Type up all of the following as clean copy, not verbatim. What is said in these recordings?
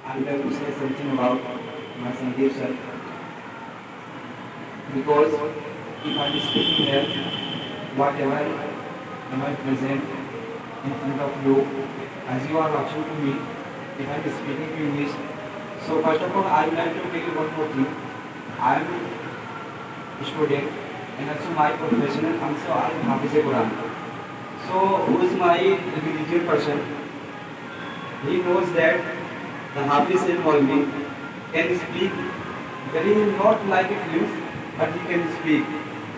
I'm going to say something about my Sandeep sir because if I'm speaking here, whatever am I present in front of you, as you are watching to me, if I'm speaking to English. So first of all, I would like to tell you one more thing. I am a student and also my professional also I am Hafiz Quran. So who is my religious person? He knows that the Hafiz al Maulvi can speak very not like a fluent, but he can speak.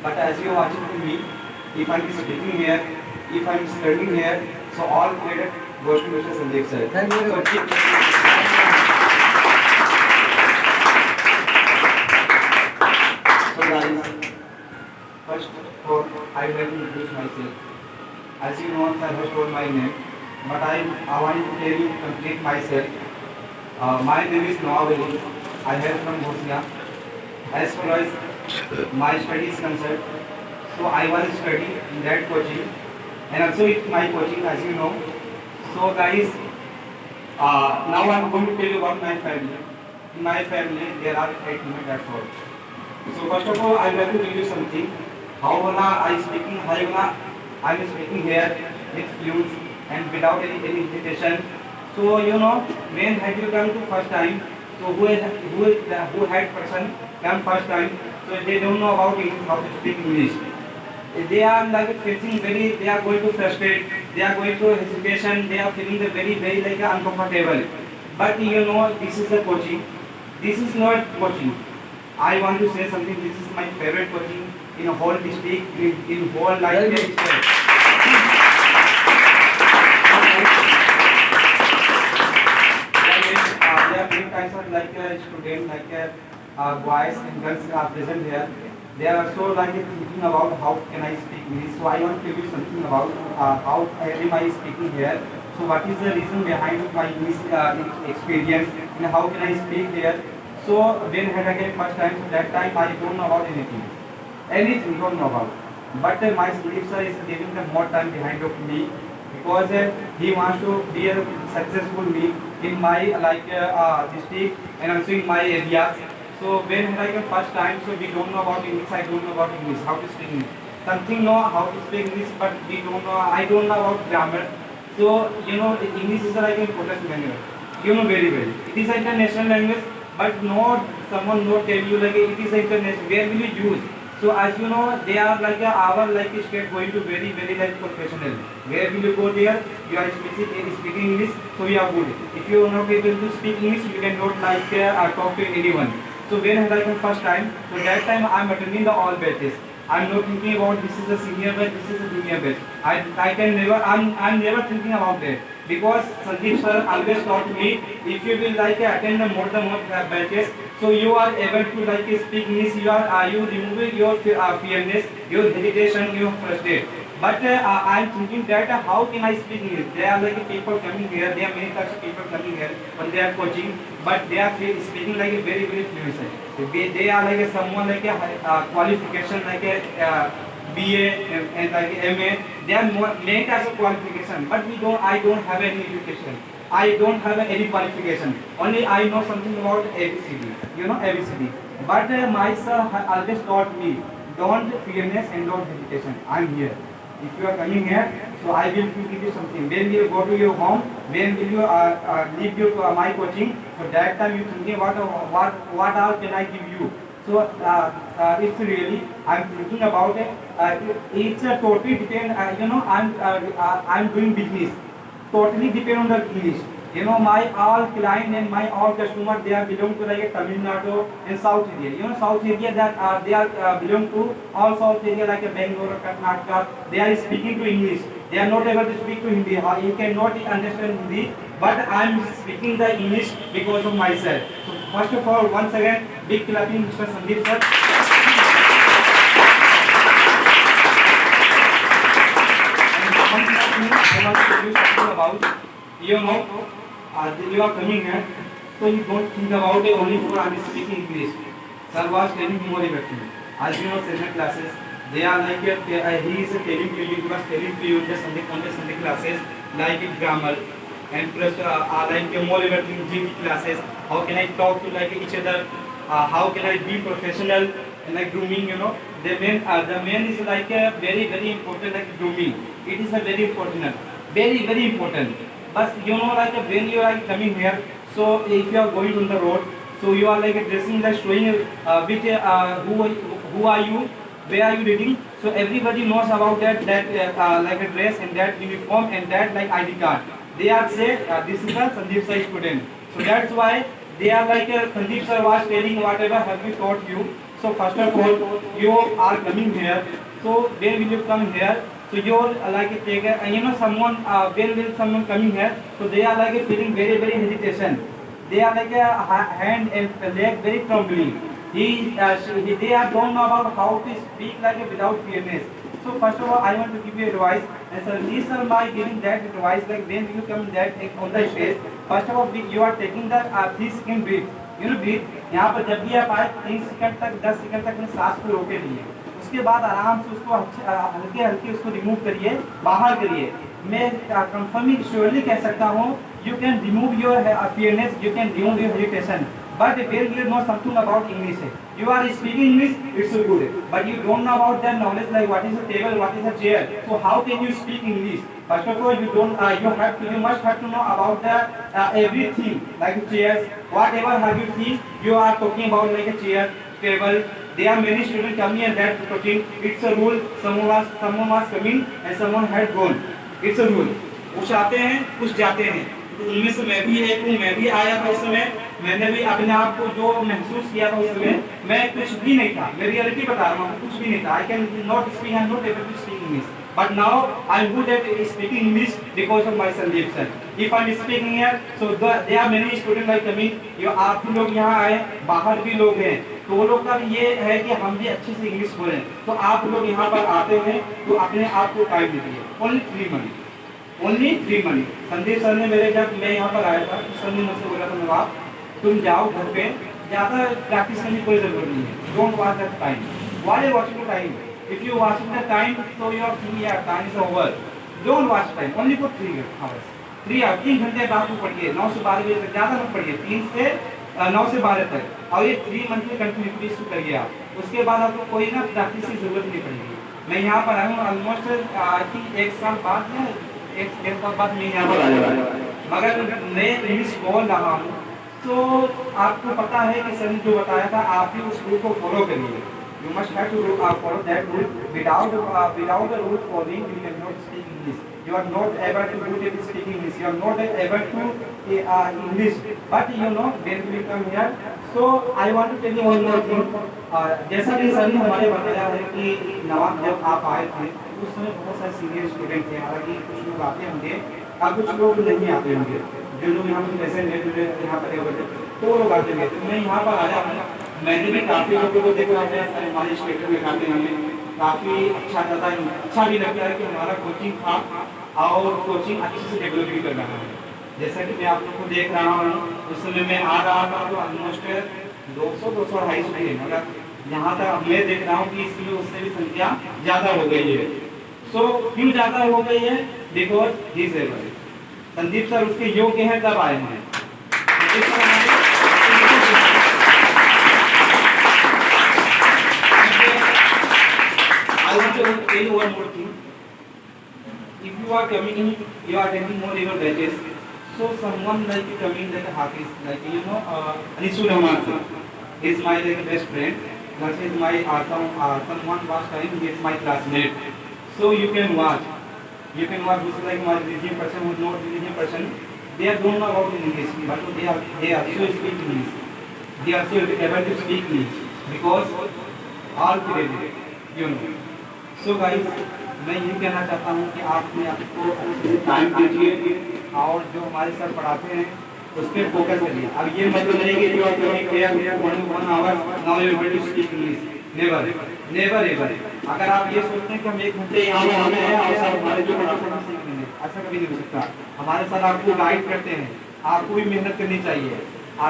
But as you are watching to me, if I am speaking here, if I am studying here, so all credit goes to Mr. Sandeep sir. Thank you. So guys, first of all, I will introduce myself. As you know, I have told my name, but I want to tell you complete myself. My name is Nawab Ali. I hail from Bosnia. As far as my study is concerned, so I was studying in that coaching, and also it's my coaching, as you know. So guys, now I'm going to tell you about my family. In my family, there are 8 members at all. So first of all, I would like to tell you something. How I'm speaking here with fluence and without any hesitation. So you know, when had you come to first time? So who had person come first time? So they don't know about English, how to speak English. They are like facing very. They are going to frustrate. They are going to hesitation. They are feeling the very like uncomfortable. But you know, this is the coaching. This is not coaching. I want to say something. This is my favorite coaching in a whole district, in whole like state. There are many kinds of like students, like boys and girls are present here. They are also like thinking about how can I speak English. So I want to tell you something about how am I speaking here. So what is the reason behind my English experience and how can I speak here. So when had I came first time, so that time I don't know about anything. Anything don't know about. But my Sandeep sir is giving the more time behind of me because he wants to be a successful me in my district and also in my area. So when I came first time, so we don't know about English. I don't know about English, how to speak English. Something know how to speak English, but we don't know. I don't know about grammar. So you know, English is like a important language. You know very well. It is an international language, but not someone not tell you like it is international. Where will you use? So as you know, they are like our like state going to very like professional. Where will you go there? You are speaking English, so you are good. If you are not able to speak English, you cannot like talk to anyone. So when I come first time, so that time I am attending the all batches. I'm not thinking about this is a senior batch, this is a junior batch. I can never I'm never thinking about that because Sandeep sir always taught me if you will like attend the more batches, so you are able to like speak English. You remove your fearness, your hesitation, your frustration. But I'm thinking that how can I speak English? There are like people coming here. There are many types of people coming here when they are coaching, but they are speaking like a very fluent. They are like someone like a qualification like a BA and like MA. They are many types of qualification, but we don't. I don't have any education. I don't have any qualification. Only I know something about ABCD. You know ABCD. But my sir always taught me don't fearness and don't hesitation. I'm here. If you are coming here, so I will give you something. When you go to your home, when will you leave your my coaching? So that time you thinking what all can I give you? So it's really I'm thinking about it. It's a totally depend. You know I'm doing business. Totally depend on the English. You know, my all client and my all customer, they are belong to like a Tamil Nadu and South area. You know, South area that they are belong to all South area like a Bangalore, Karnataka. They are speaking to English. They are not able to speak to Hindi. You cannot understand Hindi, but I am speaking the English because of myself. So first of all, once again, big clapping, Mr. Sandeep sir. I want to tell you something about, you know, you are coming here, so you don't think about it only for I'm speaking English. Sir was telling me more about me. As you know, senior classes, they are like he is telling to you, he was telling to you the Sunday classes like grammar, and plus like more emerging GT classes. How can I talk to like each other? How can I be professional and like grooming? You know, the main is like a very important like grooming. It is a very important, very important. But you know like when you are coming here, so if you are going on the road, so you are like dressing like showing which who are you, where are you reading, so everybody knows about that like a dress and that uniform and that like ID card. They are say this is a Sandeep Sai student, so that's why they are like Sandeep sir was telling whatever have we taught you. So first of all you are coming here, so when will you come here, so you're like take a, you know someone when will someone coming here, so they are like feeling very hesitation, they are like a hand and leg very trembling. They are don't know about how to speak like without fairness. So first of all, I want to give you advice. And sir, these are my giving that advice. Like when you come that on the stage, first of all, you are taking the 3 second breath. You know breathe. यहाँ पर जब भी आप आए 3 second तक 10 second तक अपने सांस को रोके रहिए. उसके बाद आराम से उसको हल्के हल्के उसको रिमूव करिए, बाहर करिए. मैं कंफर्मिंग श्योरली कह सकता हूँ, you can remove your fearness, you can remove your hesitation. But when you know something about English, you are speaking English, it's so good. But you don't know about that knowledge, like what is a table, what is a chair. So how can you speak English? First of all, you must have to know about the everything, like chairs, whatever have you seen. You are talking about like a chair, table. There are many students coming and that talking. It's a rule. Someone was coming and someone had gone. It's a rule. कुछ आते हैं, कुछ जाते हैं. उनमें से मैं भी एक हूँ, मैं भी आया था उस समय, मैंने भी अपने आप को जो महसूस किया था उस समय, मैं कुछ भी नहीं था, मैं रियलिटी बता रहा हूँ, कुछ भी नहीं था. I can not speak, I am not able to speak English. But now I am good at speaking English because of my Sandeep sir. If I am speaking here, so there are many students like coming. आप भी लोग यहाँ आए, बाहर भी लोग हैं, तो वो लोग का भी ये है कि हम भी अच्छे से इंग्लिश बोलें. तो आप लोग यहाँ पर आते हैं, तो अपने आप को टाइम दीजिए. Only 3 months. संदीप सर ने मेरे जब मैं यहाँ पर आया था, तो सर ने मुझसे बोला था नवाब, तुम जाओ घर पे, ज़्यादा प्रैक्टिस करने की कोई ज़रूरत नहीं है. Don't watch that time. Why are you watching the time? If you watching the time, so you are thinking yeah, time is over. Don't watch time. Only for 3 hours. 3 hours. 3 घंटे बाद को पढ़िए. 9 से 12 बजे तक ज़्यादा मत पढ़िए. 3 से 9 से 12 तक. और ये 3 मंथ की कंटिन्यूटी इसको करिए आप. उसके बाद आपको कोई ना प्रैक्टिस की जरूरत नहीं पड़ेगी. मैं यहाँ पर आया हूँ ऑलमोस्ट आई थिंक 1 साल बाद या 1 साल बाद मैं यहाँ पर आया. मगर मैं इंग्लिश बोल रहा हूँ, तो आपको पता है कि सर ने जो बताया था, आप भी उस रूल को फॉलो करिए. You must have to follow that rule. Without the rule following, you cannot speak English. You are not able to do it speaking English. You are not able to English. But you know when we come here, so I want to tell you one more thing. जैसा कि sir ने हमारे बताया है कि नवाब जब आप आए थे, उस समय बहुत सारे सीनियर स्टूडेंट थे. हालांकि कुछ लोग आते होंगे, अब कुछ लोग नहीं आते होंगे. जो लोग यहाँ पर प्रेजेंट है, जो यहाँ पर तो लोग आते होंगे. तो मैं यहाँ पर आया हूँ. मैंने भी काफ़ी लोगों को देखा है, हमारे स्टेट में खाते हैं, काफ़ी अच्छा जाता है. अच्छा भी लगता है कि हमारा कोचिंग था और कोचिंग अच्छे से डेवलप भी कर रहा है. जैसा कि मैं आप लोग को देख रहा हूँ, उस समय मैं आ रहा था तो ऑलमोस्ट 200-250 स्टूडेंट, मगर यहाँ तक मैं देख रहा हूँ कि इसमें उससे भी संख्या ज़्यादा हो गई है. सो क्यों ज़्यादा हो गई है? Because he is able. Sandeep sir उसके योग्य हैं तब आए हैं. I want to tell you one more thing. If you are coming in, you are attending more your batches. So someone like coming like a Hafiz, like you know, Anisul Rahman sir, is my like best friend. That is my someone was telling he is my classmate. So you can watch. You can watch who's like my religious person, who's not religious person. They don't know about English, but they are so speak English. They are so able to speak English because all credit, you know. So guys, मैं ये कहना चाहता हूँ कि आप अपने आपको time दीजिए और जो हमारे सर पढ़ाते हैं उस पर फोकस करिए. अब ये मतलब नहीं कि जो आप कहें 1 hour now you are going to speak English. Never ever. अगर आप ये सोचते हैं कि हम 1 घंटे यहाँ में आए हैं और सर हमारे जो पढ़ाते हैं सीख लेंगे, ऐसा कभी नहीं हो सकता. हमारे सर आपको गाइड करते हैं, आपको भी मेहनत करनी चाहिए.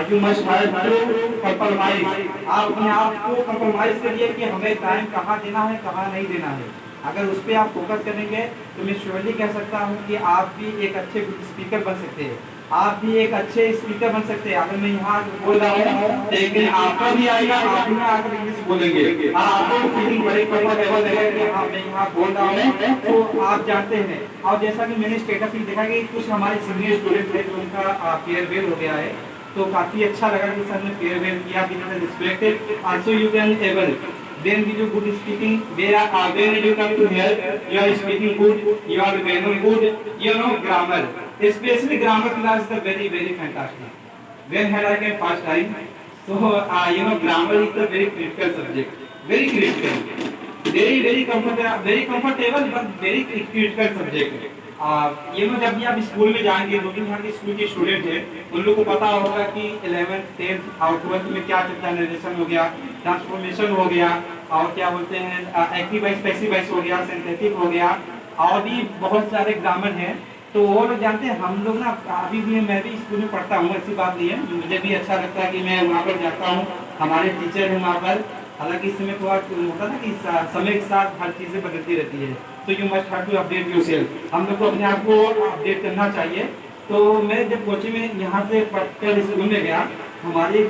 You must have to compromise. आप अपने आप को compromise करिए कि हमें टाइम कहाँ देना है, कहाँ नहीं देना है. अगर उस पर आप फोकस करेंगे तो मैं श्योरली कह सकता हूँ कि आप भी एक अच्छे स्पीकर बन सकते हैं, आप भी एक अच्छे स्पीकर बन सकते हैं। अगर मैं यहाँ बोल रहा हूँ तो एक दिन आपका भी आएगा, आप भी आकर इंग्लिश बोलेंगे और आपको फीलिंग बड़ी कंफर्टेबल है कि हाँ मैं यहाँ बोल रहा हूँ तो आप जानते हैं। और जैसा कि मैंने स्टेटस में देखा कि कुछ हमारे सीनियर स्टूडेंट थे जो उनका फेयरवेल हो गया है, तो काफी अच्छा लगा कि सर ने फेयरवेल किया, respected also you can able then with your good speaking when you come to here you are speaking good, you are very good, grammar, especially grammar class is very fantastic when had I get first time. So grammar is a very critical subject, very critical, very comfortable but very critical subject. जब भी आप school में जाएंगे, दो तीन यहाँ के school के स्टूडेंट हैं, उन लोगों को पता होगा कि 11th 10th और 12th में क्या चलता है, नरेशन हो गया, ट्रांसफॉर्मेशन हो गया, और क्या बोलते हैं एक्टिव वाइज पैसिव वाइज हो गया, सिंथेटिक हो गया, और भी बहुत सारे ग्रामर हैं। तो वो लोग जानते हैं, हम लोग ना अभी भी, मैं भी स्कूल में पढ़ता हूँ, ऐसी बात नहीं है, मुझे भी अच्छा लगता है कि मैं वहाँ पर जाता हूँ, हमारे टीचर हैं वहाँ पर। हालांकि इस समय थोड़ा होता है ना कि समय के साथ हर चीज़ें बदलती रहती है, तो you must have to update yourself, हम लोग को अपने आप को अपडेट करना चाहिए। तो मैं जब कोचिंग में यहाँ से पढ़कर स्कूल में गया, हमारे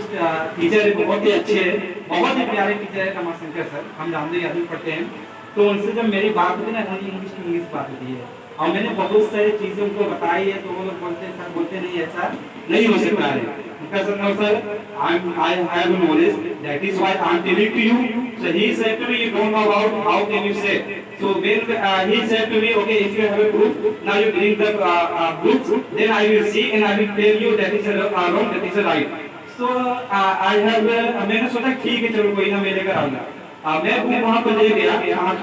टीचर बहुत ही अच्छे, बहुत ही प्यारे टीचर है रमाशंकर सर, हम जानते हैं, पढ़ते हैं। तो उनसे जब मेरी बात होती है ना, इंग्लिश टू इंग्लिश बात होती है, और मैंने बहुत सारी चीज़ें उनको बताई है, तो वो लोग बोलते हैं, सर बोलते नहीं ऐसा नहीं हो सकता है। Sir I have knowledge, that is why I am telling to you. So he said to me, you don't know about how can you say. So when he said to me, okay, if you have a proof, now you bring the proofs, then I will see and I will tell you that is wrong, that is right. So I have मैंने सोचा ठीक है, चलो कोई ना, मैं लेकर आऊंगा। मैं वहाँ पर ले गया,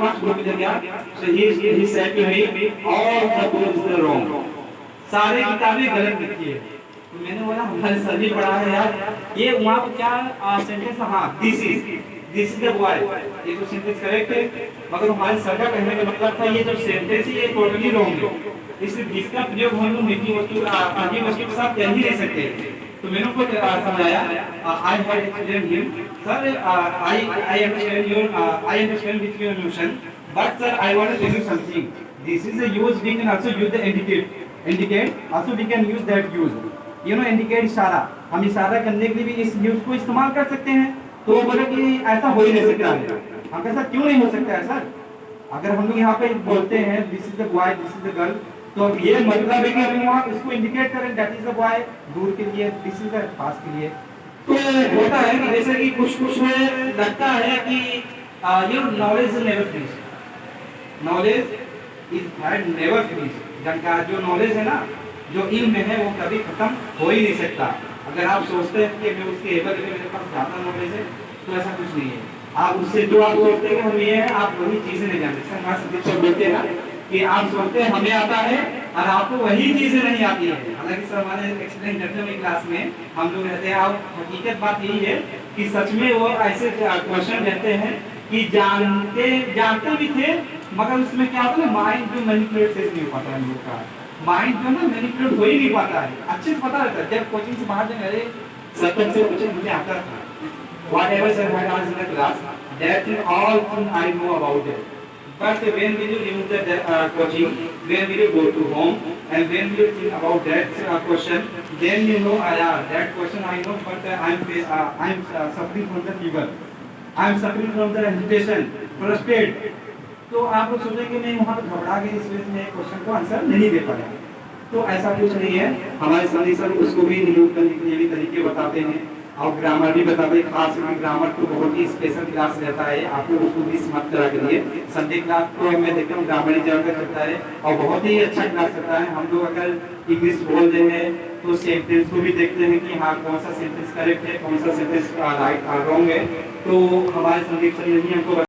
5 ग्रुप ले गया। So he said to me, all the proofs are wrong, सारे किताबें गलत लिखी है। तो मैंने बोला हमारे सर भी पढ़ा है यार, ये वहाँ पर क्या सेंटेंस, हाँ दिस इज द बॉय, ये तो सेंटेंस करेक्ट है, मगर हमारे सर का कहने का मतलब था ये जो सेंटेंस है ये टोटली रॉन्ग है, इसलिए जिसका प्रयोग हम लोग मीठी वस्तु आगे वस्तु के साथ कर ही नहीं सकते। तो मैंने उनको समझाया, I had explain him, sir I understand with your notion, but sir I want to tell you something, this is a use, we can also use the indicate also we can use that use, indicate इशारा, हम इशारा करने के लिए भी इस use को इस्तेमाल कर सकते हैं। तो वो बोले कि ऐसा हो ही नहीं सकता है। हम कैसा क्यों नहीं हो सकता है सर, अगर हम लोग यहाँ पे बोलते हैं this is the boy, this is the girl, तो ये मतलब है कि हम वहाँ इसको इंडिकेट करें, दैट इज द बॉय दूर के लिए, दिस इज द पास के लिए। तो होता है कि जैसे कि कुछ में लगता है कि your knowledge is never finish, knowledge is never finish, जानकारी जो नॉलेज है ना, जो इल्म है वो कभी खत्म हो ही नहीं सकता। अगर आप सोचते हैं कि मैं उसके एबल में मेरे पास ज़्यादा नॉलेज है, तो ऐसा कुछ नहीं है। आप उससे जो आप सोचते हैं कि हम ये हैं, आप वही चीज़ें नहीं जानते। सर हमारे सदस्य बोलते हैं ना कि आप सोचते हैं हमें आता है और आपको वही चीज़ें नहीं आती है। हालांकि सर हमारे एक्सप्लेन करते हैं क्लास में हम लोग रहते हैं, और हकीकत बात यही है कि सच में वो ऐसे क्वेश्चन रहते हैं कि जानते भी थे, मगर उसमें क्या होता है, माइंड जो मैनिपुलेट नहीं हो पाता है, हम लोग का माइंड जो ना मैनिपुलेट हो ही नहीं पाता है। अच्छे से पता रहता है, जब कोचिंग से बाहर जाए, अरे सर से पूछे मुझे आता था, whatever sir had asked in the class, that all thing I know about it. But when will you remove the coaching, when will you go to home, and when will you think about that question, then you know, that question I know, but I'm suffering from the fever, I'm suffering from the agitation, frustrated. तो आप लोग सोचेंगे नहीं, वहाँ पर घबरा के इस वजह से क्वेश्चन को आंसर नहीं दे पाया। तो ऐसा कुछ नहीं है, हमारे सनी सर उसको भी रिमूव करने के लिए भी तरीके बताते हैं, और ग्रामर भी बताते हैं। खास करके ग्रामर तो बहुत ही स्पेशल क्लास रहता है, आपको उसको भी मत करा के लिए संडे क्लास को मैं देखता हूँ ग्रामर ही ज़्यादा करता है, और बहुत ही अच्छा क्लास रहता है। हम लोग अगर इंग्लिश बोल रहे हैं तो सेंटेंस को भी देखते हैं कि हाँ कौन सा सेंटेंस करेक्ट है, कौन सा सेंटेंस राइट रॉन्ग है। तो हमारे संदीप सर ने हमको